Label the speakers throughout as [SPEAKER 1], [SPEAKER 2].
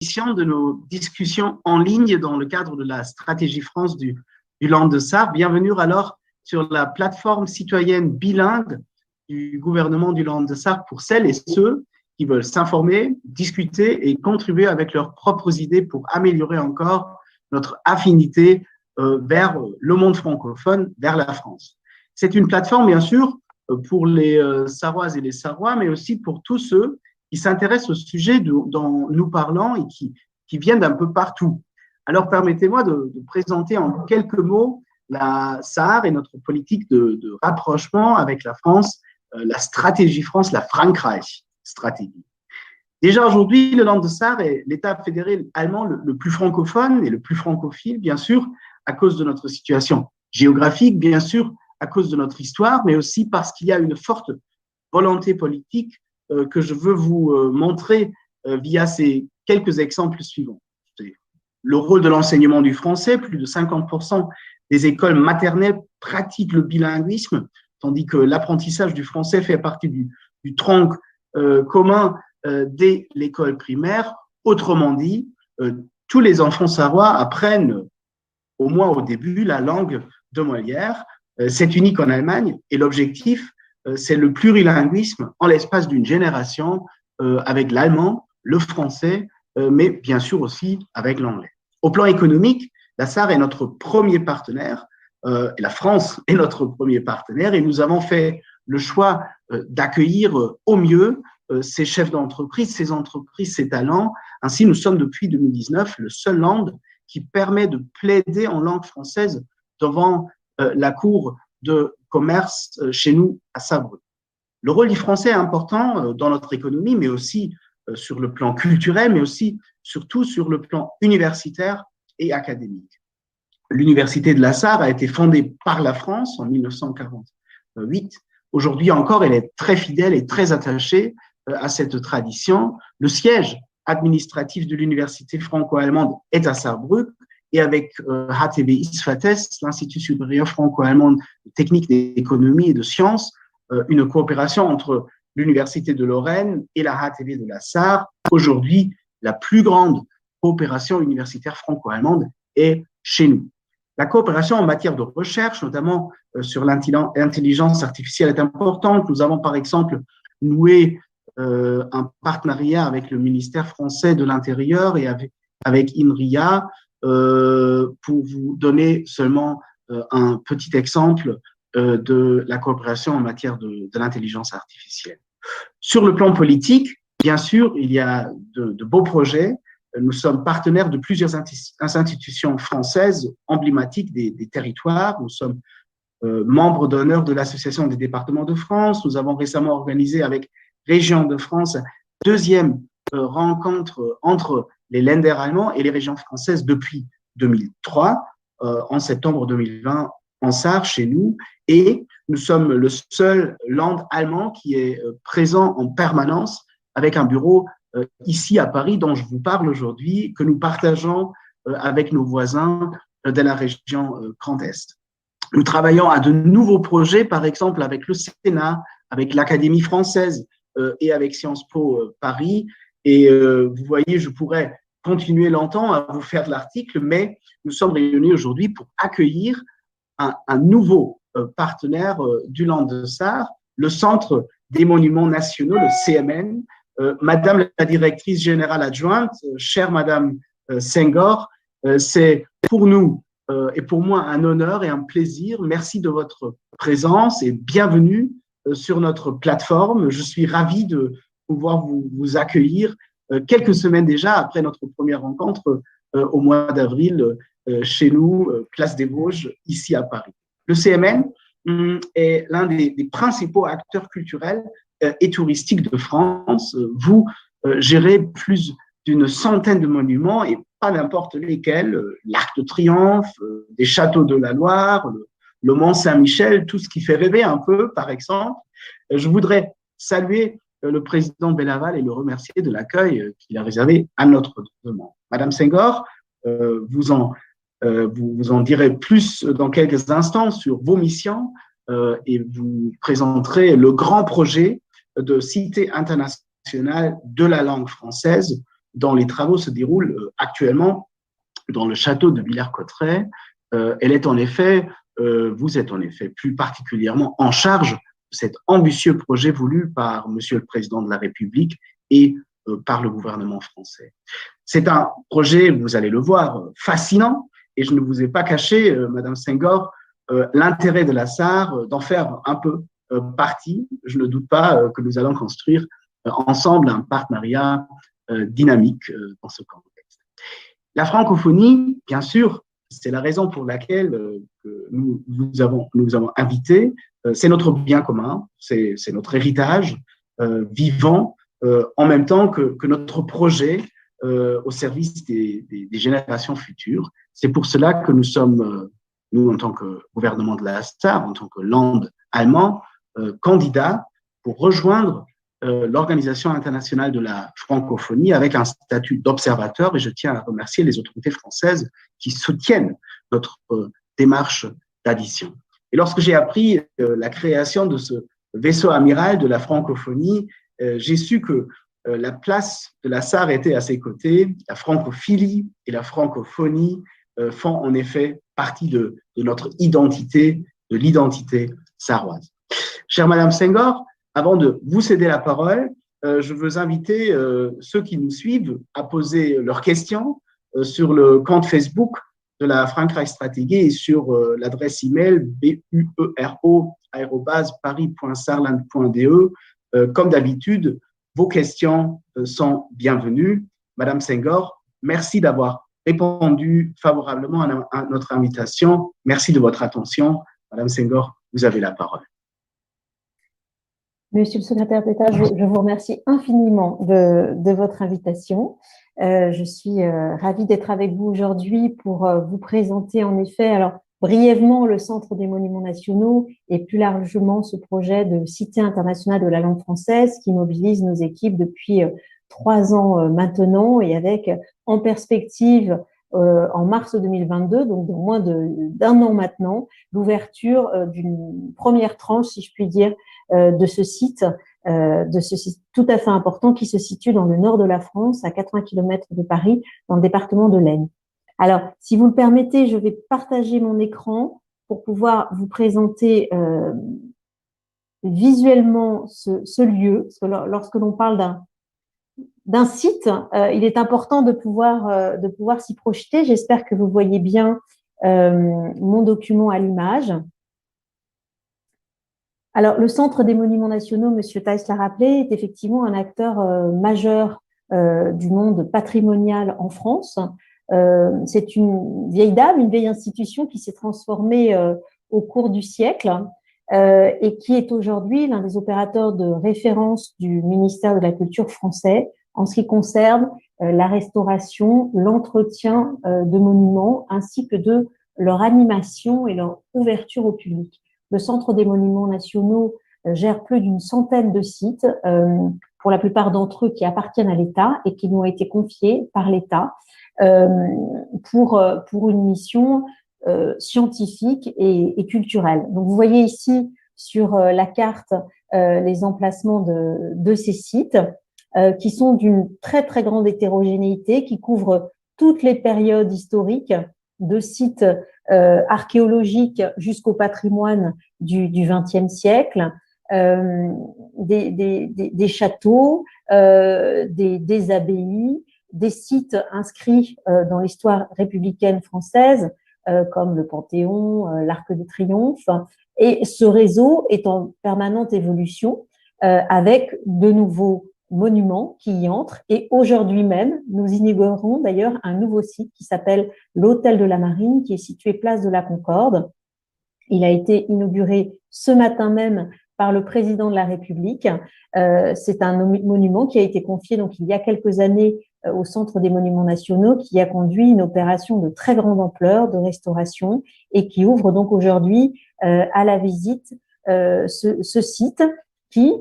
[SPEAKER 1] édition de nos discussions en ligne dans le cadre de la stratégie France du Land de Sarre. Bienvenue alors sur la plateforme citoyenne bilingue du gouvernement du Land de Sarre pour celles et ceux qui veulent s'informer, discuter et contribuer avec leurs propres idées pour améliorer encore notre affinité vers le monde francophone, vers la France. C'est une plateforme, bien sûr, pour les Sarroises et les Sarrois, mais aussi pour tous ceux qui s'intéressent au sujet dont nous parlons et qui viennent d'un peu partout. Alors, permettez-moi de présenter en quelques mots la Sarre et notre politique de rapprochement avec la France, la stratégie France, la Frankreich stratégie. Déjà aujourd'hui, le Land de Sarre est l'État fédéré allemand le plus francophone et le plus francophile, bien sûr, à cause de notre situation géographique, bien sûr, à cause de notre histoire, mais aussi parce qu'il y a une forte volonté politique que je veux vous montrer via ces quelques exemples suivants. Le rôle de l'enseignement du français, plus de 50% des écoles maternelles pratiquent le bilinguisme, tandis que l'apprentissage du français fait partie du tronc commun dès l'école primaire. Autrement dit, tous les enfants sarrois apprennent, au moins au début, la langue de Molière. C'est unique en Allemagne et l'objectif, c'est le plurilinguisme en l'espace d'une génération avec l'allemand, le français, mais bien sûr aussi avec l'anglais. Au plan économique, la Sarre est notre premier partenaire, et la France est notre premier partenaire, et nous avons fait le choix d'accueillir au mieux ces chefs d'entreprise, ces entreprises, ces talents. Ainsi, nous sommes depuis 2019 le seul land qui permet de plaider en langue française devant la Cour de commerce chez nous à Saarbrück. Le rôle du français est important dans notre économie, mais aussi sur le plan culturel, mais aussi surtout sur le plan universitaire et académique. L'université de la Sarre a été fondée par la France en 1948. Aujourd'hui encore, elle est très fidèle et très attachée à cette tradition. Le siège administratif de l'université franco-allemande est à Saarbrück, et avec HTW ISFATES, l'Institut supérieur franco-allemand de technique d'économie et de sciences, une coopération entre l'Université de Lorraine et la HTW de la Sarre. Aujourd'hui, la plus grande coopération universitaire franco-allemande est chez nous. La coopération en matière de recherche, notamment sur l'intelligence artificielle, est importante. Nous avons par exemple noué un partenariat avec le ministère français de l'Intérieur et avec INRIA, pour vous donner seulement un petit exemple de la coopération en matière de l'intelligence artificielle. Sur le plan politique, bien sûr, il y a de beaux projets. Nous sommes partenaires de plusieurs institutions françaises emblématiques des territoires. Nous sommes membres d'honneur de l'Association des départements de France. Nous avons récemment organisé avec Régions de France deuxième rencontre entre les Länder allemands et les régions françaises depuis 2003, en septembre 2020, en Sarre, chez nous. Et nous sommes le seul land allemand qui est présent en permanence avec un bureau ici à Paris, dont je vous parle aujourd'hui, que nous partageons avec nos voisins de la région Grand Est. Nous travaillons à de nouveaux projets, par exemple avec le Sénat, avec l'Académie française et avec Sciences Po Paris. Et vous voyez, je pourrais continuer longtemps à vous faire de l'article, mais nous sommes réunis aujourd'hui pour accueillir un nouveau partenaire du Land de Sarre, le Centre des Monuments Nationaux, le CMN. Madame la directrice générale adjointe, chère Madame Senghor, c'est pour nous et pour moi un honneur et un plaisir. Merci de votre présence et bienvenue sur notre plateforme. Je suis ravi de pouvoir vous accueillir quelques semaines déjà après notre première rencontre au mois d'avril chez nous, Place des Vosges, ici à Paris. Le CMN est l'un des principaux acteurs culturels et touristiques de France. Vous gérez plus d'une centaine de monuments et pas n'importe lesquels, l'Arc de Triomphe, des châteaux de la Loire, le Mont Saint-Michel, tout ce qui fait rêver un peu, par exemple. Je voudrais saluer le président Bellaval et le remercier de l'accueil qu'il a réservé à notre demande. Madame Senghor, vous en direz plus dans quelques instants sur vos missions et vous présenterez le grand projet de Cité internationale de la langue française dont les travaux se déroulent actuellement dans le château de Villers-Cotterêts. Elle est en effet, vous êtes en effet plus particulièrement en charge de cet ambitieux projet voulu par Monsieur le Président de la République et par le gouvernement français. C'est un projet, vous allez le voir, fascinant, et je ne vous ai pas caché, Madame Senghor, l'intérêt de la SAR d'en faire un peu partie. Je ne doute pas que nous allons construire ensemble un partenariat dynamique dans ce contexte. La francophonie, bien sûr, c'est la raison pour laquelle que nous avons invité. C'est notre bien commun, c'est notre héritage vivant, en même temps que notre projet au service des générations futures. C'est pour cela que nous sommes, nous en tant que gouvernement de la SAR, en tant que land allemand, candidats pour rejoindre l'Organisation internationale de la francophonie avec un statut d'observateur, et je tiens à remercier les autorités françaises qui soutiennent notre démarche d'adhésion. Et lorsque j'ai appris la création de ce vaisseau amiral de la francophonie, j'ai su que la place de la SAR était à ses côtés. La francophilie et la francophonie font en effet partie de notre identité, de l'identité sarroise. Chère Madame Senghor, avant de vous céder la parole, je veux inviter ceux qui nous suivent à poser leurs questions sur le compte Facebook de la Frankreich Stratégie et sur l'adresse email buero@paris.sarland.de. Comme d'habitude, vos questions sont bienvenues. Madame Senghor, merci d'avoir répondu favorablement à notre invitation. Merci de votre attention. Madame Senghor, vous avez la parole.
[SPEAKER 2] Monsieur le secrétaire d'État, je vous remercie infiniment de votre invitation. Je suis ravie d'être avec vous aujourd'hui pour vous présenter en effet, alors brièvement, le Centre des Monuments Nationaux et plus largement ce projet de Cité internationale de la langue française qui mobilise nos équipes depuis 3 ans maintenant et avec en perspective en mars 2022, donc dans moins d'un an maintenant, l'ouverture d'une première tranche, si je puis dire, de ce site tout à fait important qui se situe dans le nord de la France, à 80 km de Paris, dans le département de l'Aisne. Alors, si vous le permettez, je vais partager mon écran pour pouvoir vous présenter visuellement ce lieu. Parce que lorsque l'on parle d'un site, il est important de pouvoir s'y projeter. J'espère que vous voyez bien mon document à l'image. Alors, le Centre des Monuments Nationaux, Monsieur Thaïs l'a rappelé, est effectivement un acteur majeur du monde patrimonial en France. C'est une vieille dame, une vieille institution qui s'est transformée au cours du siècle et qui est aujourd'hui l'un des opérateurs de référence du ministère de la Culture français en ce qui concerne la restauration, l'entretien de monuments ainsi que de leur animation et leur ouverture au public. Le Centre des Monuments Nationaux gère plus d'une centaine de sites, pour la plupart d'entre eux qui appartiennent à l'État et qui nous ont été confiés par l'État pour une mission scientifique et culturelle. Donc, vous voyez ici sur la carte les emplacements de ces sites qui sont d'une très, très grande hétérogénéité, qui couvrent toutes les périodes historiques de sites archéologiques jusqu'au patrimoine du XXe siècle, des châteaux, des abbayes, des sites inscrits dans l'histoire républicaine française, comme le Panthéon, l'Arc de Triomphe. Et ce réseau est en permanente évolution avec de nouveaux monuments qui y entrent. Et aujourd'hui même, nous inaugurons d'ailleurs un nouveau site qui s'appelle l'Hôtel de la Marine, qui est situé place de la Concorde. Il a été inauguré ce matin même par le président de la République. C'est un monument qui a été confié donc il y a quelques années au Centre des Monuments Nationaux, qui a conduit une opération de très grande ampleur de restauration et qui ouvre donc aujourd'hui à la visite ce site qui,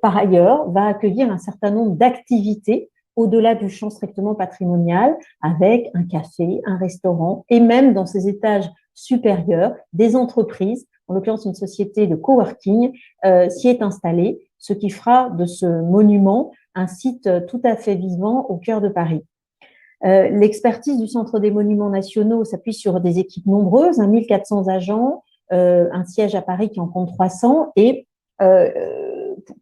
[SPEAKER 2] par ailleurs, va accueillir un certain nombre d'activités au-delà du champ strictement patrimonial, avec un café, un restaurant et même dans ses étages supérieurs, des entreprises, en l'occurrence une société de coworking, s'y est installée ce qui fera de ce monument un site tout à fait vivant au cœur de Paris. L'expertise du Centre des Monuments Nationaux s'appuie sur des équipes nombreuses, 1400 agents, un siège à Paris qui en compte 300 et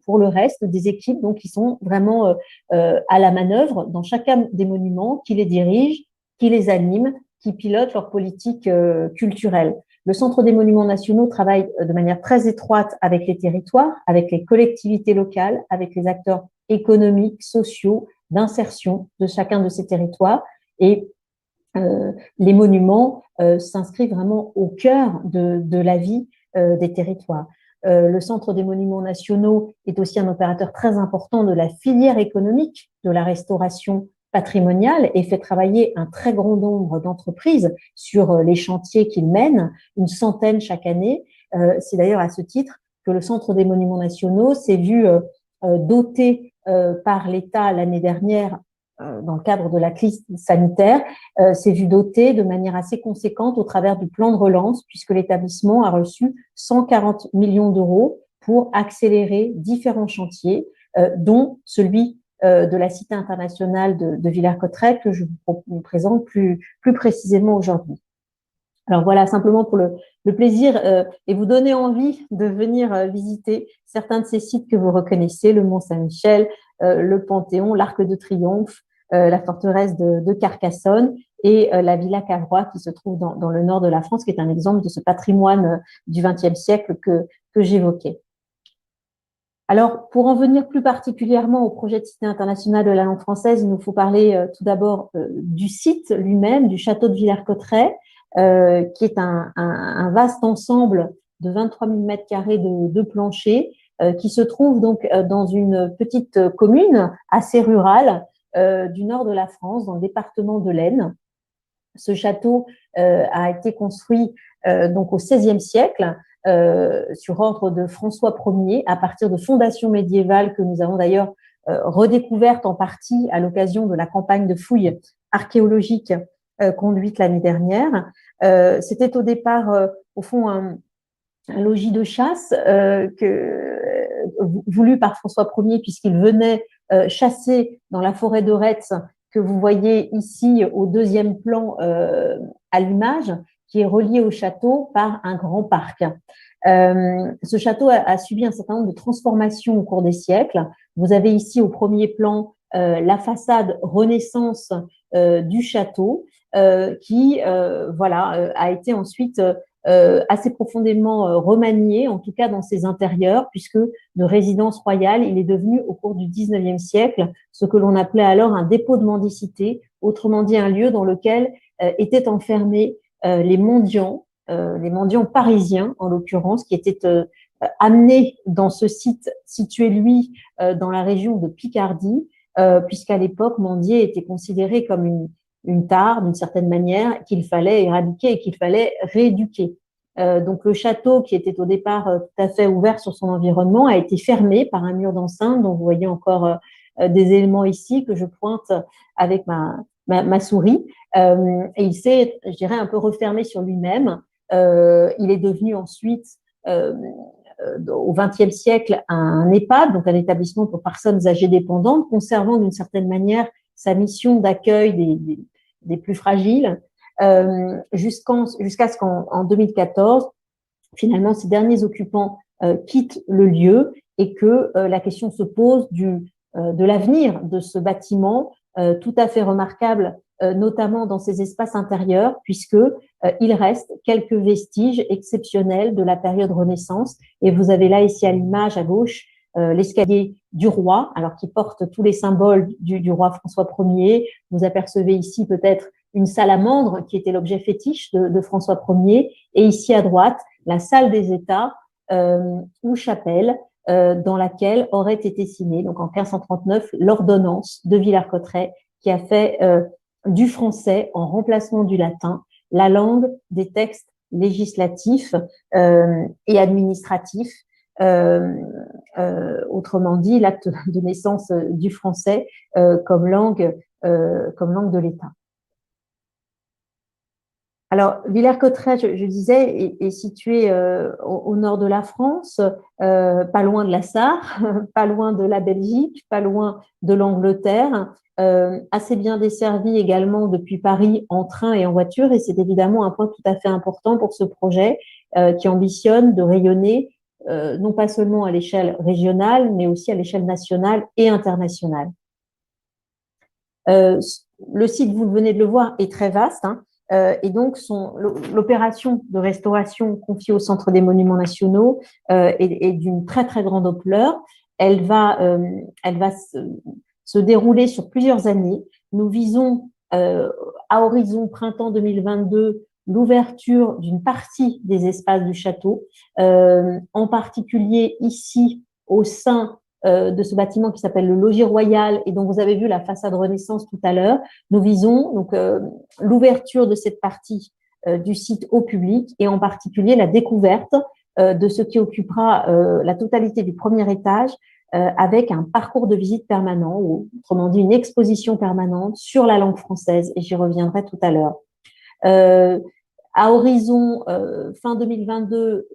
[SPEAKER 2] pour le reste, des équipes donc, qui sont vraiment à la manœuvre dans chacun des monuments, qui les dirigent, qui les animent, qui pilotent leur politique culturelle. Le Centre des Monuments Nationaux travaille de manière très étroite avec les territoires, avec les collectivités locales, avec les acteurs économiques, sociaux, d'insertion de chacun de ces territoires. Et les monuments s'inscrivent vraiment au cœur de la vie des territoires. Le Centre des Monuments Nationaux est aussi un opérateur très important de la filière économique de la restauration patrimoniale et fait travailler un très grand nombre d'entreprises sur les chantiers qu'il mène, une centaine chaque année. C'est d'ailleurs à ce titre que le Centre des Monuments Nationaux s'est vu doté par l'État l'année dernière dans le cadre de la crise sanitaire, s'est vu doté de manière assez conséquente au travers du plan de relance, puisque l'établissement a reçu 140 millions d'euros pour accélérer différents chantiers, dont celui de la Cité internationale de Villers-Cotterêts, que je vous présente plus précisément aujourd'hui. Alors voilà, simplement pour le plaisir et vous donner envie de venir visiter certains de ces sites que vous reconnaissez, le Mont-Saint-Michel, le Panthéon, l'Arc de Triomphe, la forteresse de Carcassonne et la Villa Cavrois qui se trouve dans le nord de la France, qui est un exemple de ce patrimoine du XXe siècle que j'évoquais. Alors, pour en venir plus particulièrement au projet de Cité internationale de la langue française, il nous faut parler tout d'abord du site lui-même, du château de Villers-Cotterêts, qui est un vaste ensemble de 23 000 mètres carrés de planchers, qui se trouve donc dans une petite commune assez rurale du nord de la France, dans le département de l'Aisne. Ce château a été construit donc au XVIe siècle sur ordre de François Ier, à partir de fondations médiévales que nous avons d'ailleurs redécouvertes en partie à l'occasion de la campagne de fouilles archéologiques conduite l'année dernière. C'était au départ, au fond, un logis de chasse voulu par François Ier, puisqu'il venait chasser dans la forêt de Retz, que vous voyez ici au deuxième plan à l'image, qui est relié au château par un grand parc. Ce château a subi un certain nombre de transformations au cours des siècles. Vous avez ici au premier plan la façade Renaissance du château, qui a été ensuite assez profondément remanié, en tout cas dans ses intérieurs, puisque de résidence royale, il est devenu au cours du XIXe siècle ce que l'on appelait alors un dépôt de mendicité, autrement dit un lieu dans lequel étaient enfermés les mendiants parisiens en l'occurrence, qui étaient amenés dans ce site situé, lui, dans la région de Picardie, puisqu'à l'époque, mendier était considéré comme une tare, d'une certaine manière, qu'il fallait éradiquer et qu'il fallait rééduquer. Donc le château, qui était au départ tout à fait ouvert sur son environnement, a été fermé par un mur d'enceinte, dont vous voyez encore des éléments ici que je pointe avec ma souris. Et il s'est, je dirais, un peu refermé sur lui-même. Il est devenu ensuite, au XXe siècle, un EHPAD, donc un établissement pour personnes âgées dépendantes, conservant d'une certaine manière sa mission d'accueil des plus fragiles, jusqu'à ce qu'en 2014, finalement, ces derniers occupants quittent le lieu et que la question se pose de l'avenir de ce bâtiment tout à fait remarquable, notamment dans ses espaces intérieurs, puisque il reste quelques vestiges exceptionnels de la période Renaissance. Et vous avez là ici à l'image à gauche l'escalier du roi, alors qui porte tous les symboles du roi François Ier. Vous apercevez ici peut-être une salamandre qui était l'objet fétiche de François Ier. Et ici à droite, la salle des États ou chapelle dans laquelle aurait été signée, donc en 1539, l'ordonnance de Villers-Cotterêts qui a fait du français en remplacement du latin la langue des textes législatifs et administratifs. Autrement dit, l'acte de naissance du français comme langue de l'État. Alors, Villers-Cotterêts, je disais, est situé au nord de la France, pas loin de la Sarre, pas loin de la Belgique, pas loin de l'Angleterre, assez bien desservi également depuis Paris en train et en voiture. Et c'est évidemment un point tout à fait important pour ce projet qui ambitionne de rayonner non pas seulement à l'échelle régionale, mais aussi à l'échelle nationale et internationale. Le site, vous venez de le voir, est très vaste, hein. Et donc, l'opération de restauration confiée au Centre des Monuments Nationaux est d'une très, très grande ampleur. Elle va se dérouler sur plusieurs années. Nous visons, à horizon printemps 2022, l'ouverture d'une partie des espaces du château, en particulier ici, au sein de ce bâtiment qui s'appelle le Logis Royal et dont vous avez vu la façade Renaissance tout à l'heure. Nous visons donc l'ouverture de cette partie du site au public et en particulier la découverte de ce qui occupera la totalité du premier étage avec un parcours de visite permanent ou autrement dit une exposition permanente sur la langue française et j'y reviendrai tout à l'heure. À horizon fin 2022,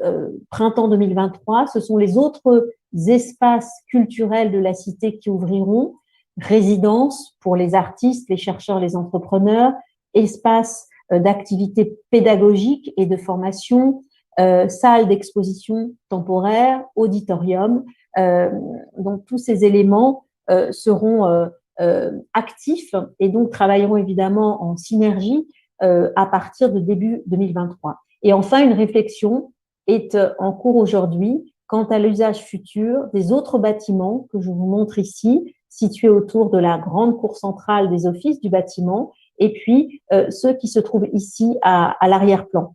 [SPEAKER 2] printemps 2023, ce sont les autres espaces culturels de la cité qui ouvriront, résidences pour les artistes, les chercheurs, les entrepreneurs, espaces d'activités pédagogiques et de formation, salles d'exposition temporaire, auditorium. Donc, tous ces éléments seront actifs et donc travailleront évidemment en synergie à partir de début 2023. Et enfin, une réflexion est en cours aujourd'hui quant à l'usage futur des autres bâtiments que je vous montre ici, situés autour de la grande cour centrale des offices du bâtiment, et puis ceux qui se trouvent ici à l'arrière-plan.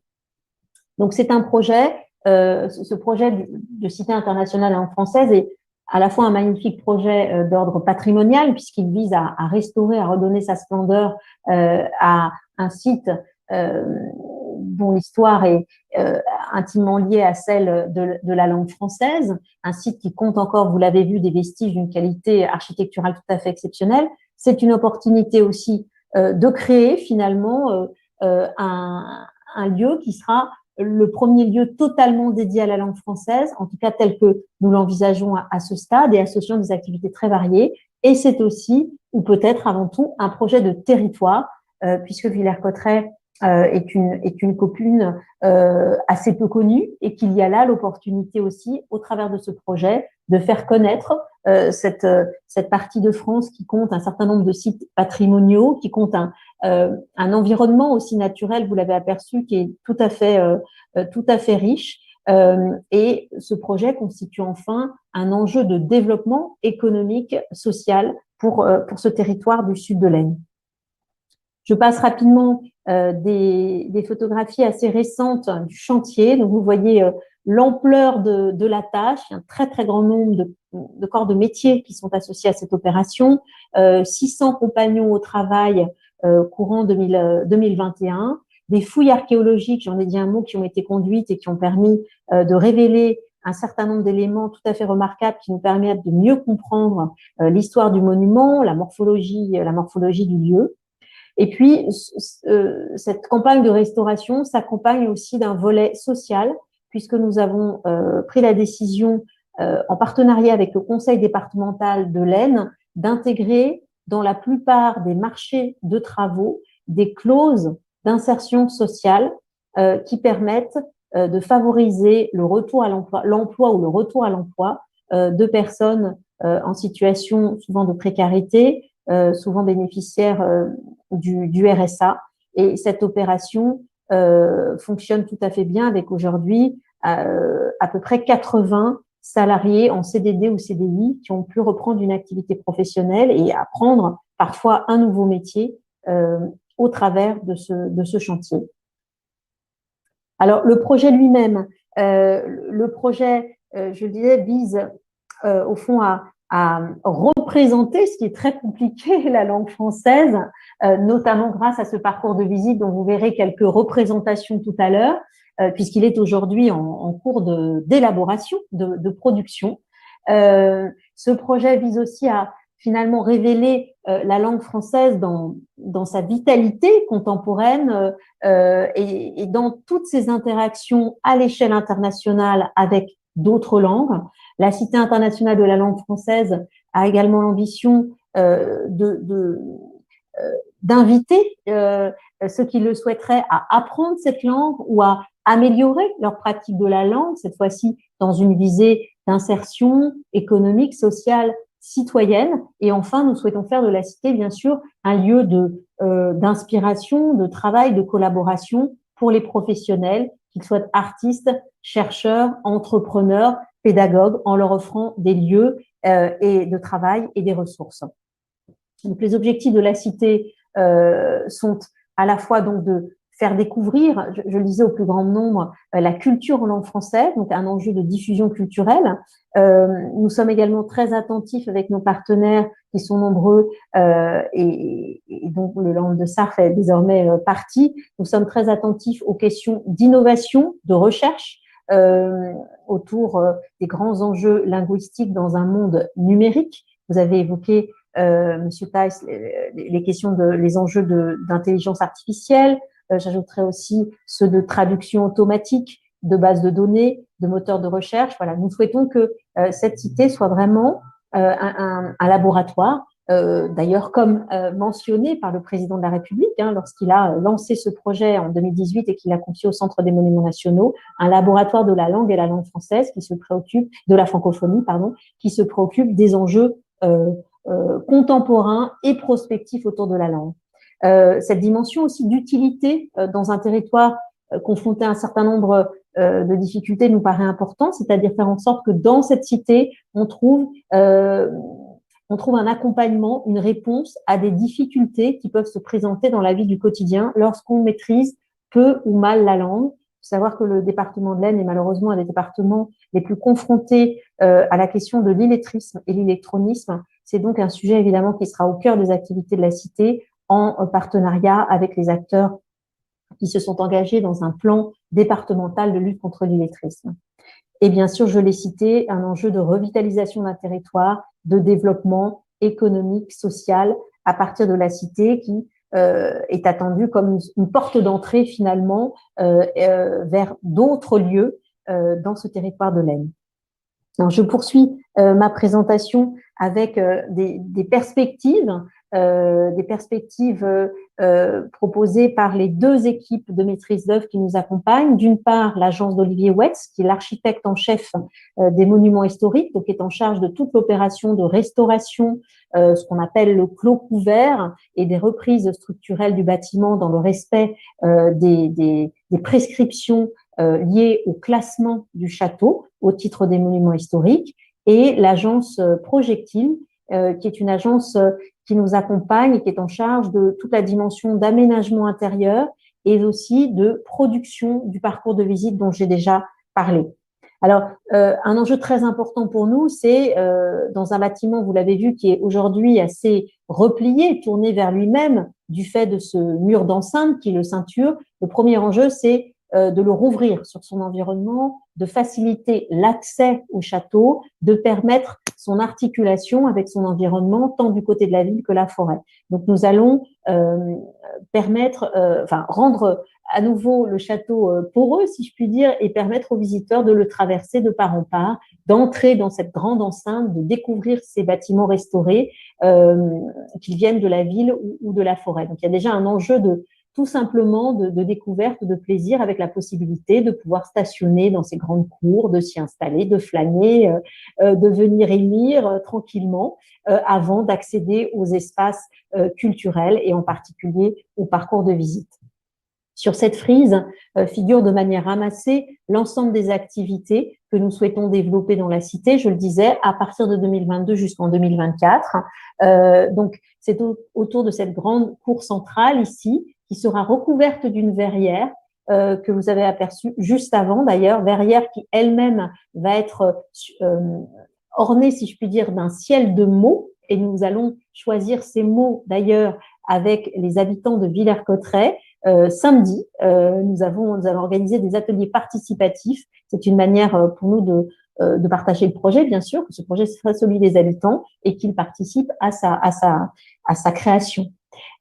[SPEAKER 2] Donc, c'est un projet, ce projet de Cité internationale en française est à la fois un magnifique projet d'ordre patrimonial, puisqu'il vise à restaurer, à redonner sa splendeur à un site dont l'histoire est intimement liée à celle de la langue française, un site qui compte encore, vous l'avez vu, des vestiges d'une qualité architecturale tout à fait exceptionnelle. C'est une opportunité aussi de créer finalement un lieu qui sera le premier lieu totalement dédié à la langue française, en tout cas tel que nous l'envisageons à ce stade et associant des activités très variées. Et c'est aussi, ou peut-être avant tout, un projet de territoire, puisque Villers-Cotterêts est une commune assez peu connue et qu'il y a là l'opportunité aussi, au travers de ce projet, de faire connaître cette partie de France qui compte un certain nombre de sites patrimoniaux, qui compte un environnement aussi naturel, vous l'avez aperçu, qui est tout à fait riche. Et ce projet constitue enfin un enjeu de développement économique, social pour ce territoire du sud de l'Aisne. Je passe rapidement des photographies assez récentes du chantier. Donc, vous voyez l'ampleur de la tâche, il y a un très, très grand nombre de corps de métier qui sont associés à cette opération, 600 compagnons au travail courant 2021, des fouilles archéologiques, j'en ai dit un mot, qui ont été conduites et qui ont permis de révéler un certain nombre d'éléments tout à fait remarquables qui nous permettent de mieux comprendre l'histoire du monument, la morphologie du lieu. Et puis, cette campagne de restauration s'accompagne aussi d'un volet social, puisque nous avons pris la décision, en partenariat avec le conseil départemental de l'Aisne, d'intégrer dans la plupart des marchés de travaux des clauses d'insertion sociale qui permettent de favoriser le retour à l'emploi ou le retour à l'emploi de personnes en situation souvent de précarité, souvent bénéficiaires du RSA. Et cette opération fonctionne tout à fait bien avec aujourd'hui à peu près 80 salariés en CDD ou CDI qui ont pu reprendre une activité professionnelle et apprendre parfois un nouveau métier au travers de ce chantier. Alors, le projet lui-même, je le disais, vise au fond à représenter ce qui est très compliqué, la langue française, notamment grâce à ce parcours de visite dont vous verrez quelques représentations tout à l'heure, puisqu'il est aujourd'hui en cours d'élaboration, de production. Ce projet vise aussi à finalement révéler la langue française dans sa vitalité contemporaine et dans toutes ses interactions à l'échelle internationale avec d'autres langues. La Cité internationale de la langue française a également l'ambition d'inviter ceux qui le souhaiteraient à apprendre cette langue ou à améliorer leur pratique de la langue, cette fois-ci dans une visée d'insertion économique, sociale, citoyenne. Et enfin, nous souhaitons faire de la Cité, bien sûr, un lieu d'inspiration, de travail, de collaboration pour les professionnels, qu'ils soient artistes, chercheurs, entrepreneurs, pédagogues, en leur offrant des lieux et de travail et des ressources. Donc, les objectifs de la Cité sont à la fois donc de faire découvrir, je le disais au plus grand nombre, la culture en langue française, donc un enjeu de diffusion culturelle. Nous sommes également très attentifs avec nos partenaires qui sont nombreux et dont le Land de Sarre fait désormais partie. Nous sommes très attentifs aux questions d'innovation, de recherche autour des grands enjeux linguistiques dans un monde numérique. Vous avez évoqué Monsieur Thijs, les questions les enjeux d'intelligence artificielle. J'ajouterais aussi ceux de traduction automatique, de bases de données, de moteurs de recherche. Voilà, nous souhaitons que cette cité soit vraiment un laboratoire. D'ailleurs, comme mentionné par le président de la République, lorsqu'il a lancé ce projet en 2018 et qu'il l'a confié au Centre des Monuments Nationaux, un laboratoire de la langue et la langue française qui se préoccupe de la francophonie, qui se préoccupe des enjeux contemporains et prospectifs autour de la langue. Cette dimension aussi d'utilité dans un territoire confronté à un certain nombre de difficultés nous paraît important, c'est-à-dire faire en sorte que dans cette cité, on trouve un accompagnement, une réponse à des difficultés qui peuvent se présenter dans la vie du quotidien lorsqu'on maîtrise peu ou mal la langue. Il faut savoir que le département de l'Aisne est malheureusement un des départements les plus confrontés à la question de l'illettrisme et l'illectronisme. C'est donc un sujet évidemment qui sera au cœur des activités de la cité en partenariat avec les acteurs qui se sont engagés dans un plan départemental de lutte contre l'illettrisme. Et bien sûr, je l'ai cité, un enjeu de revitalisation d'un territoire, de développement économique, social, à partir de la cité qui est attendue comme une porte d'entrée finalement vers d'autres lieux dans ce territoire de l'Aisne. Alors, je poursuis ma présentation avec des perspectives proposées par les deux équipes de maîtrise d'œuvre qui nous accompagnent. D'une part, l'agence d'Olivier Wetz, qui est l'architecte en chef des monuments historiques, donc qui est en charge de toute l'opération de restauration, ce qu'on appelle le clos couvert, et des reprises structurelles du bâtiment dans le respect des prescriptions liées au classement du château au titre des monuments historiques, et l'agence Projectile, qui est une agence qui nous accompagne et qui est en charge de toute la dimension d'aménagement intérieur et aussi de production du parcours de visite dont j'ai déjà parlé. Alors, un enjeu très important pour nous, c'est dans un bâtiment, vous l'avez vu, qui est aujourd'hui assez replié, tourné vers lui-même du fait de ce mur d'enceinte qui le ceinture. Le premier enjeu, c'est de le rouvrir sur son environnement, de faciliter l'accès au château, de permettre son articulation avec son environnement, tant du côté de la ville que la forêt. Donc, nous allons rendre à nouveau le château poreux, si je puis dire, et permettre aux visiteurs de le traverser de part en part, d'entrer dans cette grande enceinte, de découvrir ces bâtiments restaurés, qu'ils viennent de la ville ou de la forêt. Donc, il y a déjà un enjeu tout simplement de découverte, de plaisir, avec la possibilité de pouvoir stationner dans ces grandes cours, de s'y installer, de flâner, de venir y lire tranquillement avant d'accéder aux espaces culturels et en particulier au parcours de visite. Sur cette frise figure de manière ramassée l'ensemble des activités que nous souhaitons développer dans la cité, je le disais, à partir de 2022 jusqu'en 2024. Donc, c'est autour de cette grande cour centrale ici, qui sera recouverte d'une verrière que vous avez aperçue juste avant d'ailleurs, verrière qui elle-même va être ornée, si je puis dire, d'un ciel de mots, et nous allons choisir ces mots d'ailleurs avec les habitants de Villers-Cotterêts. Samedi, nous avons organisé des ateliers participatifs. C'est une manière pour nous de partager le projet, bien sûr, que ce projet soit celui des habitants et qu'ils participent à sa création.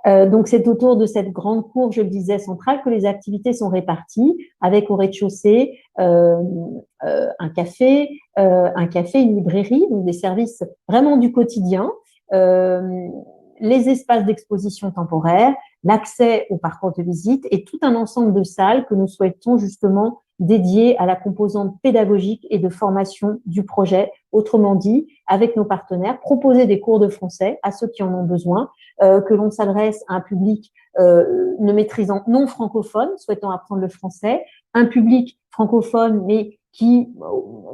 [SPEAKER 2] Donc, c'est autour de cette grande cour, je le disais, centrale, que les activités sont réparties, avec au rez-de-chaussée un café, une librairie, donc des services vraiment du quotidien, les espaces d'exposition temporaire, l'accès au parcours de visite et tout un ensemble de salles que nous souhaitons justement dédiées à la composante pédagogique et de formation du projet. Autrement dit, avec nos partenaires, proposer des cours de français à ceux qui en ont besoin, que l'on s'adresse à un public ne maîtrisant non francophone, souhaitant apprendre le français, un public francophone mais qui,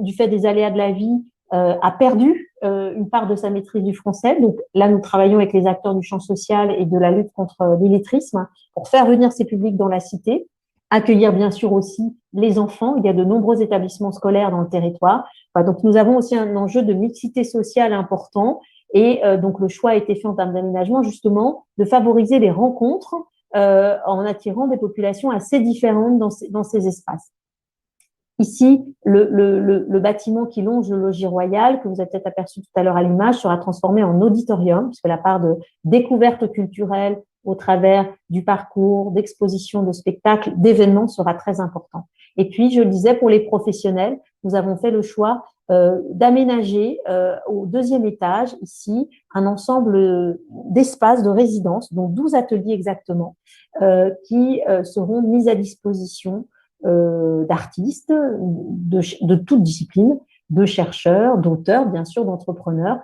[SPEAKER 2] du fait des aléas de la vie, a perdu une part de sa maîtrise du français. Donc là, nous travaillons avec les acteurs du champ social et de la lutte contre l'illettrisme pour faire venir ces publics dans la cité, accueillir bien sûr aussi les enfants. Il y a de nombreux établissements scolaires dans le territoire. Enfin, donc nous avons aussi un enjeu de mixité sociale important. Et donc, le choix a été fait en termes d'aménagement, justement, de favoriser les rencontres en attirant des populations assez différentes dans ces espaces. Ici, le bâtiment qui longe le logis royal, que vous avez peut-être aperçu tout à l'heure à l'image, sera transformé en auditorium, puisque la part de découverte culturelle au travers du parcours, d'exposition, de spectacles, d'événements sera très important. Et puis, je le disais, pour les professionnels, nous avons fait le choix d'aménager au deuxième étage, ici, un ensemble d'espaces de résidence, donc 12 ateliers exactement, qui seront mis à disposition d'artistes de toutes disciplines, de chercheurs, d'auteurs, bien sûr, d'entrepreneurs,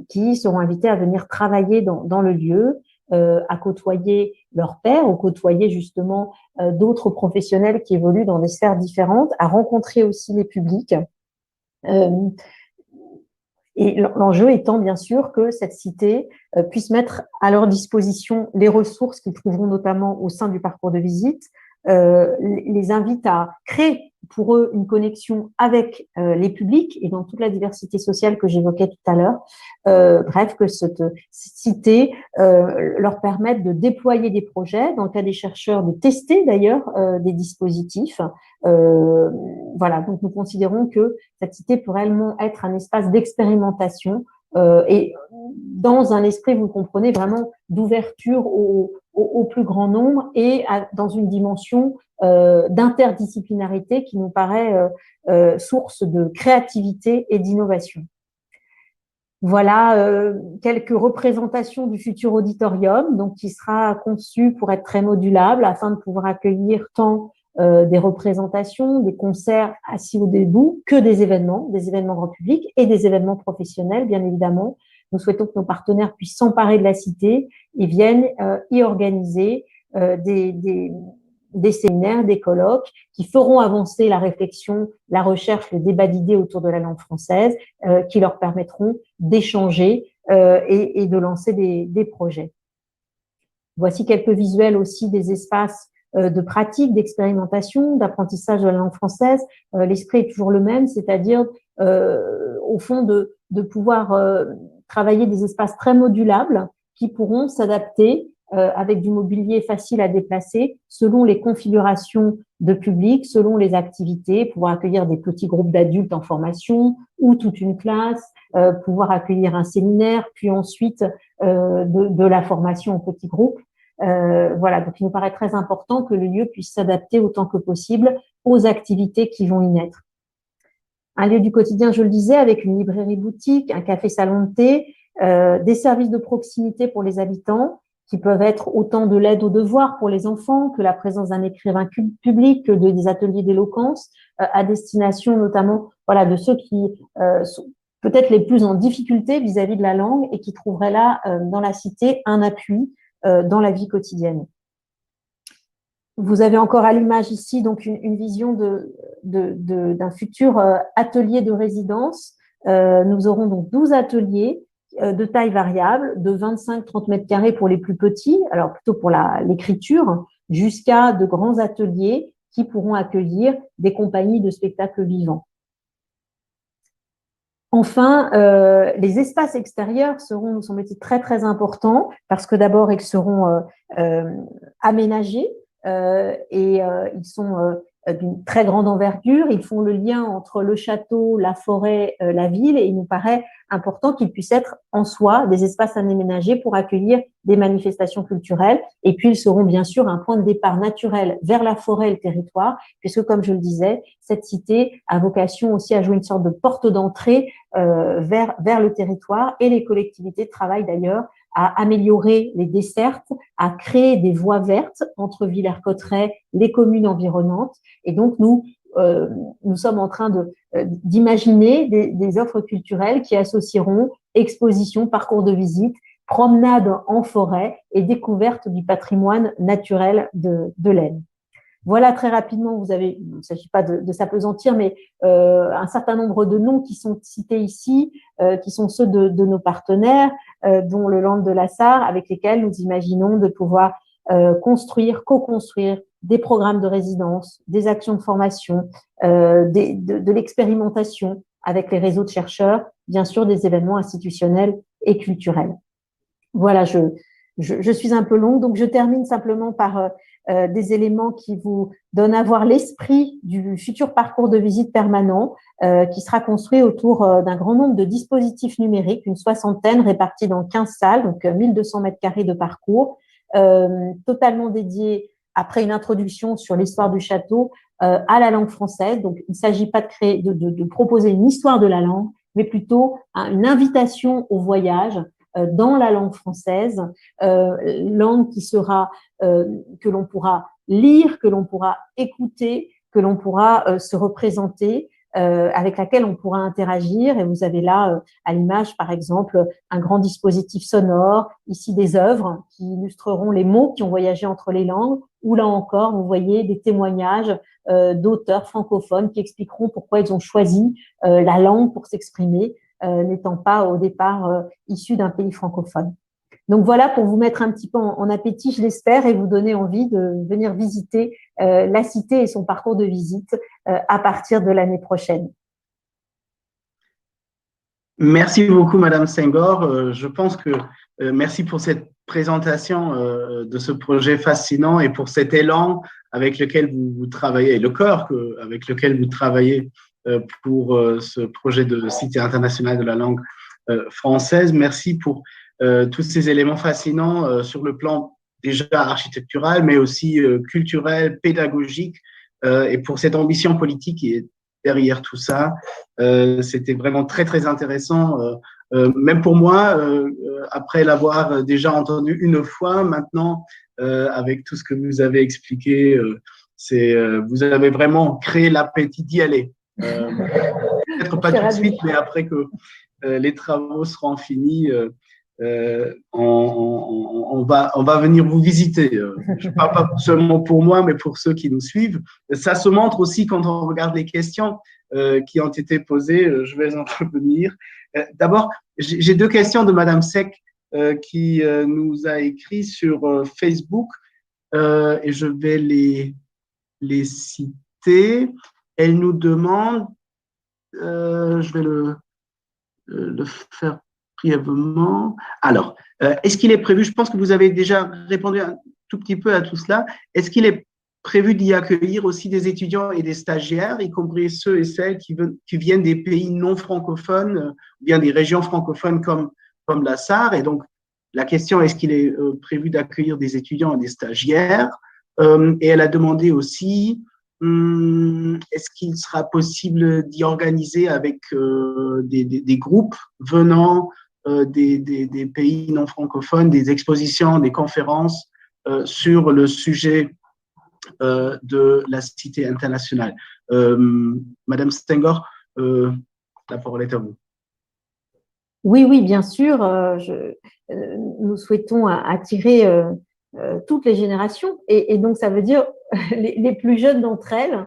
[SPEAKER 2] qui seront invités à venir travailler dans le lieu, à côtoyer leurs pairs, ou côtoyer justement d'autres professionnels qui évoluent dans des sphères différentes, à rencontrer aussi les publics. Et l'enjeu étant bien sûr que cette cité puisse mettre à leur disposition les ressources qu'ils trouveront notamment au sein du parcours de visite, les invite à créer pour eux une connexion avec les publics et dans toute la diversité sociale que j'évoquais tout à l'heure. Bref, que cette cité leur permette de déployer des projets, dans le cas des chercheurs, de tester d'ailleurs des dispositifs. Voilà, donc nous considérons que cette cité peut réellement être un espace d'expérimentation et dans un esprit, vous le comprenez, vraiment d'ouverture au plus grand nombre et dans une dimension d'interdisciplinarité qui nous paraît source de créativité et d'innovation. Voilà quelques représentations du futur auditorium, donc qui sera conçu pour être très modulable afin de pouvoir accueillir tant des représentations, des concerts assis ou debout, que des événements grand public et des événements professionnels, bien évidemment. Nous souhaitons que nos partenaires puissent s'emparer de la cité et viennent y organiser des séminaires, des colloques qui feront avancer la réflexion, la recherche, le débat d'idées autour de la langue française, qui leur permettront d'échanger et de lancer des projets. Voici quelques visuels aussi des espaces de pratique, d'expérimentation, d'apprentissage de la langue française. L'esprit est toujours le même, c'est-à-dire au fond de pouvoir travailler des espaces très modulables qui pourront s'adapter avec du mobilier facile à déplacer selon les configurations de public, selon les activités, pouvoir accueillir des petits groupes d'adultes en formation ou toute une classe, pouvoir accueillir un séminaire, puis ensuite de la formation en petits groupes. Voilà, donc il nous paraît très important que le lieu puisse s'adapter autant que possible aux activités qui vont y naître. Un lieu du quotidien, je le disais, avec une librairie boutique, un café-salon de thé, des services de proximité pour les habitants, qui peuvent être autant de l'aide aux devoirs pour les enfants que la présence d'un écrivain public, que des ateliers d'éloquence, à destination notamment voilà, de ceux qui sont peut-être les plus en difficulté vis-à-vis de la langue et qui trouveraient là, dans la cité, un appui dans la vie quotidienne. Vous avez encore à l'image ici donc une vision d'un futur atelier de résidence. Nous aurons donc 12 ateliers de taille variable, de 25-30 mètres carrés pour les plus petits, alors plutôt pour l'écriture, jusqu'à de grands ateliers qui pourront accueillir des compagnies de spectacles vivants. Enfin, les espaces extérieurs seront, nous semble-t-il, très très importants parce que d'abord ils seront aménagés et ils sont d'une très grande envergure. Ils font le lien entre le château, la forêt, la ville, et il nous paraît important qu'ils puissent être en soi des espaces aménagés pour accueillir des manifestations culturelles. Et puis, ils seront bien sûr un point de départ naturel vers la forêt et le territoire, puisque, comme je le disais, cette cité a vocation aussi à jouer une sorte de porte d'entrée vers le territoire, et les collectivités travaillent d'ailleurs à améliorer les dessertes, à créer des voies vertes entre Villers-Cotterêts, les communes environnantes. Et donc, nous sommes en train d'imaginer des offres culturelles qui associeront expositions, parcours de visite, promenades en forêt et découverte du patrimoine naturel de l'Aisne. Voilà, très rapidement, il ne s'agit pas de s'apesantir, mais un certain nombre de noms qui sont cités ici, qui sont ceux de nos partenaires, dont le Land de la Sarre, avec lesquels nous imaginons de pouvoir co-construire des programmes de résidence, des actions de formation, de l'expérimentation avec les réseaux de chercheurs, bien sûr des événements institutionnels et culturels. Voilà, je suis un peu longue, donc je termine simplement par des éléments qui vous donnent à voir l'esprit du futur parcours de visite permanent qui sera construit autour d'un grand nombre de dispositifs numériques, une soixantaine répartis dans 15 salles, donc 1200 mètres carrés de parcours, totalement dédiés, après une introduction sur l'histoire du château, à la langue française. Donc, il ne s'agit pas de proposer une histoire de la langue, mais plutôt une invitation au voyage dans la langue française, langue qui sera que l'on pourra lire, que l'on pourra écouter, que l'on pourra se représenter, avec laquelle on pourra interagir. Et vous avez là, à l'image, par exemple, un grand dispositif sonore, ici des œuvres qui illustreront les mots qui ont voyagé entre les langues, ou là encore, vous voyez des témoignages d'auteurs francophones qui expliqueront pourquoi ils ont choisi la langue pour s'exprimer, n'étant pas au départ issus d'un pays francophone. Donc voilà, pour vous mettre un petit peu en appétit, je l'espère, et vous donner envie de venir visiter la cité et son parcours de visite à partir de l'année prochaine.
[SPEAKER 1] Merci beaucoup, Madame Senghor. Je pense que merci pour cette présentation de ce projet fascinant et pour cet élan avec lequel vous travaillez, et le cœur avec lequel vous travaillez pour ce projet de Cité internationale de la langue française. Merci pour tous ces éléments fascinants sur le plan déjà architectural, mais aussi culturel, pédagogique, et pour cette ambition politique qui est derrière tout ça. C'était vraiment très, très intéressant, même pour moi, après l'avoir déjà entendu une fois, maintenant, avec tout ce que vous avez expliqué, vous avez vraiment créé l'appétit d'y aller. Peut-être pas tout de suite, mais après que les travaux seront finis, on va venir vous visiter. Je ne parle pas seulement pour moi, mais pour ceux qui nous suivent. Ça se montre aussi quand on regarde les questions qui ont été posées. Je vais en revenir. D'abord, j'ai deux questions de Madame Sec qui nous a écrit sur Facebook et je vais les citer. Elle nous demande, je vais le faire brièvement. Alors, est-ce qu'il est prévu, je pense que vous avez déjà répondu un tout petit peu à tout cela, est-ce qu'il est prévu d'y accueillir aussi des étudiants et des stagiaires, y compris ceux et celles qui viennent des pays non francophones, ou bien des régions francophones comme la Sarre? Et donc, la question, est-ce qu'il est prévu d'accueillir des étudiants et des stagiaires? Et elle a demandé aussi, est-ce qu'il sera possible d'y organiser avec des groupes venant des pays non francophones, des expositions, des conférences sur le sujet de la Cité internationale. Madame Senghor, la parole est à vous.
[SPEAKER 2] Oui, bien sûr. Nous souhaitons attirer toutes les générations, et donc ça veut dire les plus jeunes d'entre elles.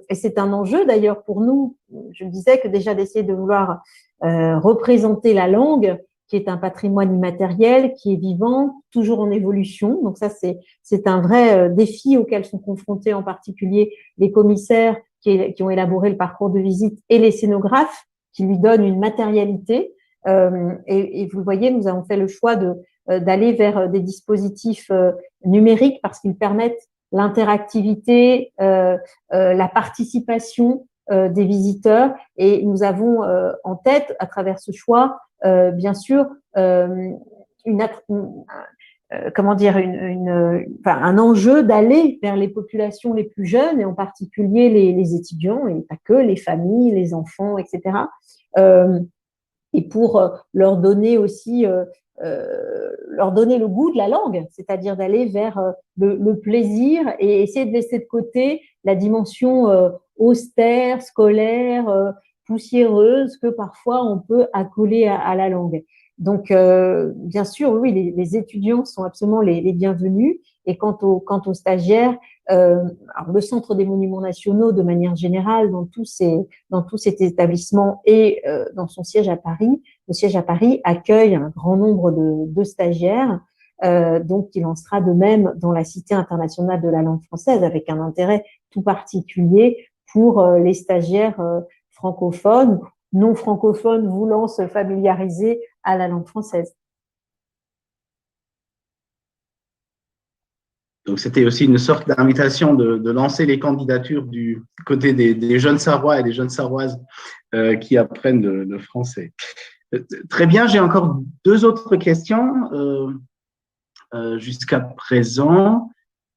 [SPEAKER 2] Et c'est un enjeu d'ailleurs pour nous. Je disais que déjà d'essayer de vouloir représenter la langue, qui est un patrimoine immatériel, qui est vivant, toujours en évolution. Donc ça, c'est un vrai défi auquel sont confrontés en particulier les commissaires qui ont élaboré le parcours de visite et les scénographes qui lui donnent une matérialité. Et vous le voyez, nous avons fait le choix d'aller vers des dispositifs numériques parce qu'ils permettent l'interactivité, la participation des visiteurs. Et nous avons en tête, à travers ce choix, bien sûr, comment dire, un enjeu d'aller vers les populations les plus jeunes, et en particulier les étudiants, et pas que, les familles, les enfants, etc. Et pour leur donner aussi leur donner le goût de la langue, c'est-à-dire d'aller vers le plaisir et essayer de laisser de côté la dimension austère, scolaire, poussiéreuse que parfois on peut accoler à la langue. Donc, bien sûr, oui, les étudiants sont absolument les bienvenus. Et quant aux stagiaires, alors le Centre des Monuments Nationaux, de manière générale, dans tous ces établissements et dans son siège à Paris, le siège à Paris accueille un grand nombre de stagiaires. Donc, il en sera de même dans la Cité internationale de la langue française, avec un intérêt tout particulier pour les stagiaires francophones, non francophones voulant se familiariser à la langue française.
[SPEAKER 1] Donc, c'était aussi une sorte d'invitation de lancer les candidatures du côté des jeunes Sarrois et des jeunes Sarroises qui apprennent le français. Très bien, j'ai encore deux autres questions jusqu'à présent,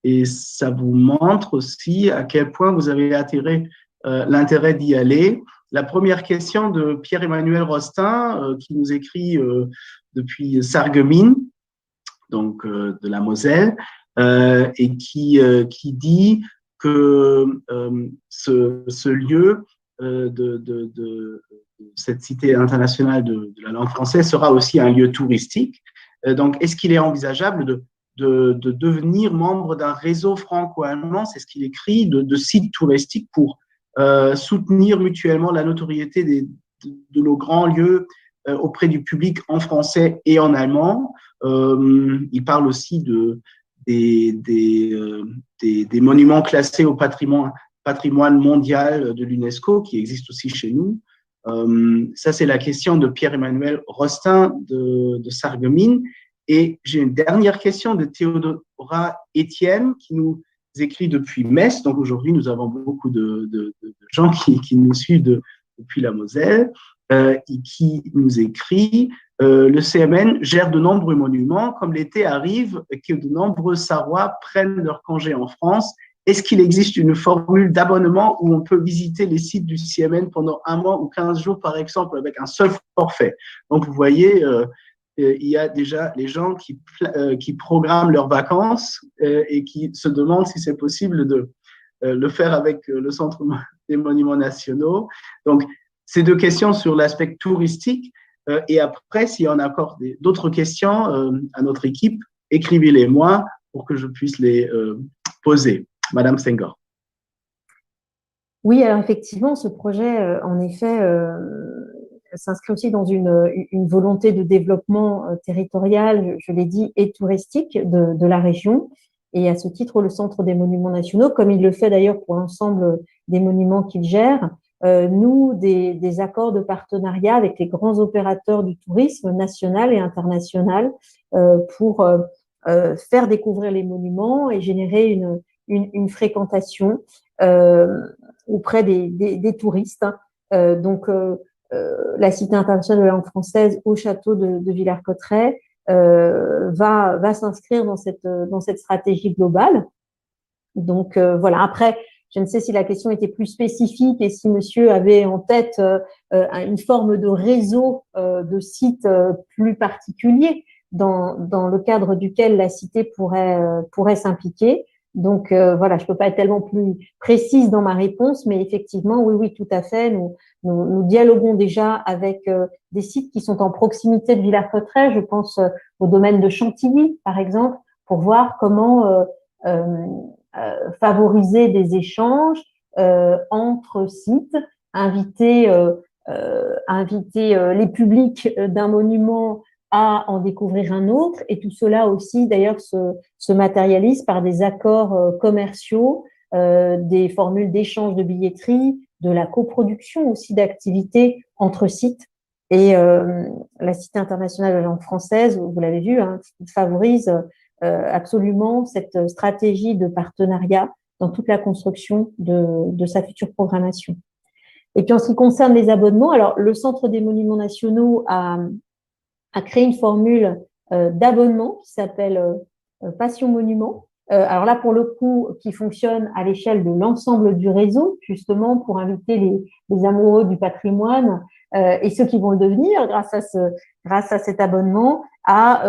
[SPEAKER 1] et ça vous montre aussi à quel point vous avez attiré l'intérêt d'y aller. La première question de Pierre-Emmanuel Rostin, qui nous écrit depuis Sarreguemines, donc de la Moselle, et qui dit que ce lieu de cette cité internationale de la langue française sera aussi un lieu touristique. Donc, est-ce qu'il est envisageable de devenir membre d'un réseau franco-allemand, c'est ce qu'il écrit, de sites touristiques pour soutenir mutuellement la notoriété de nos grands lieux auprès du public en français et en allemand. Il parle aussi des monuments classés au patrimoine mondial de l'UNESCO qui existent aussi chez nous. Ça, c'est la question de Pierre-Emmanuel Rostin de Sarreguemines. Et j'ai une dernière question de Théodora Etienne qui nous écrit depuis Metz. Donc aujourd'hui, nous avons beaucoup de gens qui nous suivent depuis la Moselle et qui nous écrit le CMN gère de nombreux monuments. Comme l'été arrive, que de nombreux Sarrois prennent leur congé en France. Est-ce qu'il existe une formule d'abonnement où on peut visiter les sites du CMN pendant 1 mois ou 15 jours, par exemple, avec un seul forfait? Donc, vous voyez, il y a déjà les gens qui programment leurs vacances et qui se demandent si c'est possible de le faire avec le Centre des Monuments Nationaux. Donc, ces deux questions sur l'aspect touristique. Et après, s'il y en a encore d'autres questions à notre équipe, écrivez-les-moi pour que je puisse les poser. Madame Senghor.
[SPEAKER 2] Oui, alors effectivement, ce projet, en effet, s'inscrit aussi dans une volonté de développement territorial, je l'ai dit, et touristique de la région. Et à ce titre, le Centre des Monuments Nationaux, comme il le fait d'ailleurs pour l'ensemble des monuments qu'il gère, noue des accords de partenariat avec les grands opérateurs du tourisme national et international pour faire découvrir les monuments et générer une fréquentation auprès des touristes. Donc, la Cité internationale de la langue française au château de Villers-Cotterêts va s'inscrire dans cette stratégie globale. Donc, voilà. Après, je ne sais si la question était plus spécifique et si monsieur avait en tête une forme de réseau de sites plus particulier dans le cadre duquel la cité pourrait s'impliquer. Donc, voilà, je ne peux pas être tellement plus précise dans ma réponse, mais effectivement, oui, tout à fait. Nous dialoguons déjà avec des sites qui sont en proximité de Villers-Cotterêts. Je pense au domaine de Chantilly, par exemple, pour voir comment favoriser des échanges entre sites, inviter les publics d'un monument à en découvrir un autre. Et tout cela aussi, d'ailleurs, se matérialise par des accords commerciaux, des formules d'échange de billetterie, de la coproduction aussi d'activités entre sites. Et la Cité internationale de la langue française, vous l'avez vu, favorise absolument cette stratégie de partenariat dans toute la construction de sa future programmation. Et puis, en ce qui concerne les abonnements, alors le Centre des Monuments Nationaux a créé une formule d'abonnement qui s'appelle Passion Monument. Alors là, pour le coup, qui fonctionne à l'échelle de l'ensemble du réseau, justement pour inviter les amoureux du patrimoine et ceux qui vont le devenir grâce à cet abonnement à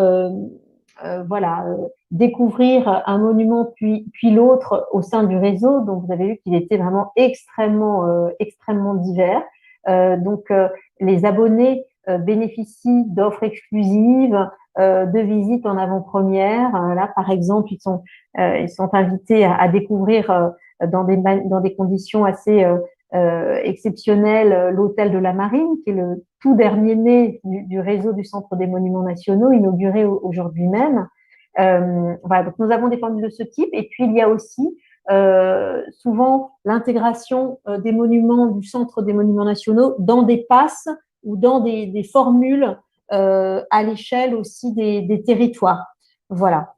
[SPEAKER 2] découvrir un monument puis l'autre au sein du réseau. Donc, vous avez vu qu'il était vraiment extrêmement divers. Les abonnés bénéficient d'offres exclusives, de visites en avant-première. Là, par exemple, ils sont invités à découvrir dans des conditions assez exceptionnelles l'hôtel de la Marine, qui est le tout dernier né du réseau du Centre des Monuments Nationaux, inauguré aujourd'hui même. Donc nous avons des formules de ce type. Et puis, il y a aussi souvent l'intégration des monuments du Centre des Monuments Nationaux dans des passes ou dans des formules à l'échelle aussi des territoires. Voilà.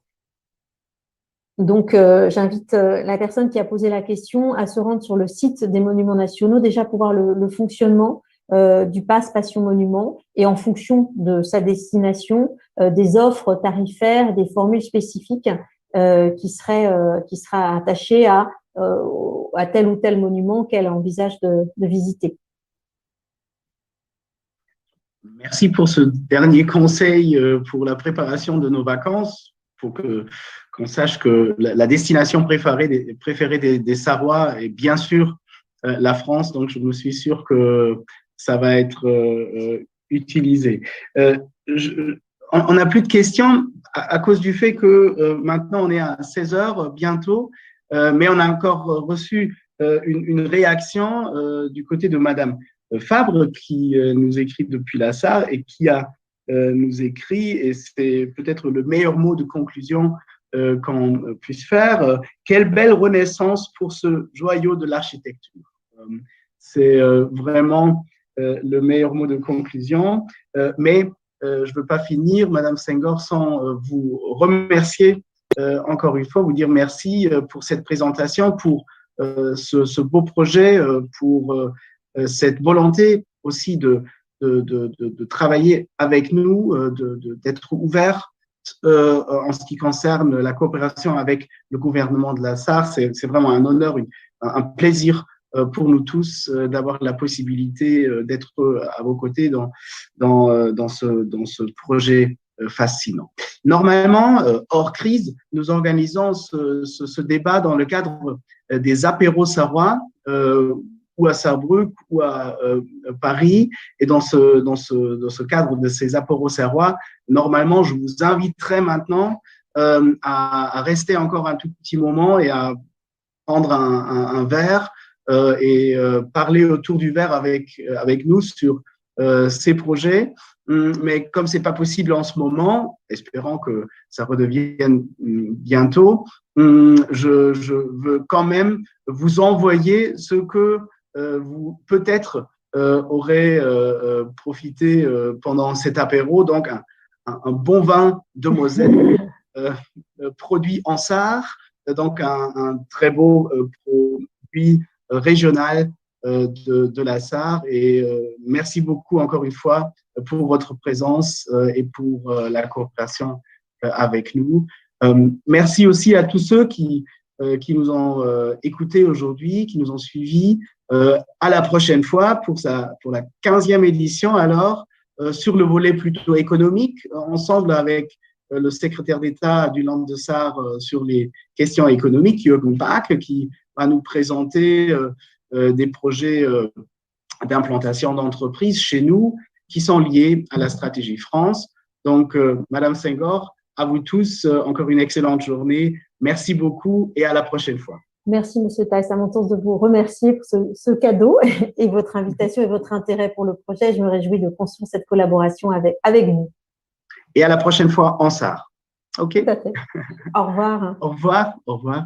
[SPEAKER 2] Donc, j'invite la personne qui a posé la question à se rendre sur le site des Monuments Nationaux, déjà pour voir le fonctionnement du pass Passion Monument et en fonction de sa destination, des offres tarifaires, des formules spécifiques qui sera attachées à tel ou tel monument qu'elle envisage de visiter.
[SPEAKER 1] Merci pour ce dernier conseil pour la préparation de nos vacances. Il faut qu'on sache que la destination préférée des Sarrois est bien sûr la France, donc je me suis sûr que ça va être utilisé. On n'a plus de questions à cause du fait que maintenant on est à 16 heures bientôt, mais on a encore reçu une réaction du côté de Madame Fabre qui nous écrit depuis la Sarre et qui nous écrit, et c'est peut-être le meilleur mot de conclusion qu'on puisse faire, quelle belle renaissance pour ce joyau de l'architecture. C'est vraiment le meilleur mot de conclusion, mais je ne veux pas finir, Madame Senghor, sans vous remercier encore une fois, vous dire merci pour cette présentation, pour ce beau projet, pour cette volonté aussi de travailler avec nous, d'être ouvert en ce qui concerne la coopération avec le gouvernement de la Sarre. C'est vraiment un honneur, un plaisir pour nous tous d'avoir la possibilité d'être à vos côtés dans ce projet fascinant. Normalement, hors crise, nous organisons ce débat dans le cadre des apéros sarrois, ou à Sarrebruck ou à Paris. Et dans ce cadre de ces apéros sarrois, normalement, je vous inviterai maintenant à rester encore un tout petit moment et à prendre un verre et parler autour du verre avec nous sur ces projets. Mais comme c'est pas possible en ce moment, espérant que ça redevienne bientôt, je veux quand même vous envoyer ce que vous peut-être aurez profité pendant cet apéro, donc un bon vin de Moselle produit en Sarre, donc un très beau produit régional de la Sarre. Et merci beaucoup encore une fois pour votre présence et pour la coopération avec nous. Merci aussi à tous ceux qui nous ont écoutés aujourd'hui, qui nous ont suivis. À la prochaine fois pour la 15e édition, alors, sur le volet plutôt économique, ensemble avec le secrétaire d'État du Land de Sarre sur les questions économiques, Jürgen Bach, qui va nous présenter des projets d'implantation d'entreprises chez nous qui sont liés à la stratégie France. Donc, Madame Senghor, à vous tous, encore une excellente journée. Merci beaucoup et à la prochaine fois.
[SPEAKER 2] Merci, Monsieur Thaïs. À mon tour de vous remercier pour ce cadeau et votre invitation et votre intérêt pour le projet. Je me réjouis de construire cette collaboration avec vous.
[SPEAKER 1] Et à la prochaine fois en Sarre. OK?
[SPEAKER 2] Tout à fait. Au revoir.
[SPEAKER 1] Au revoir. Au revoir.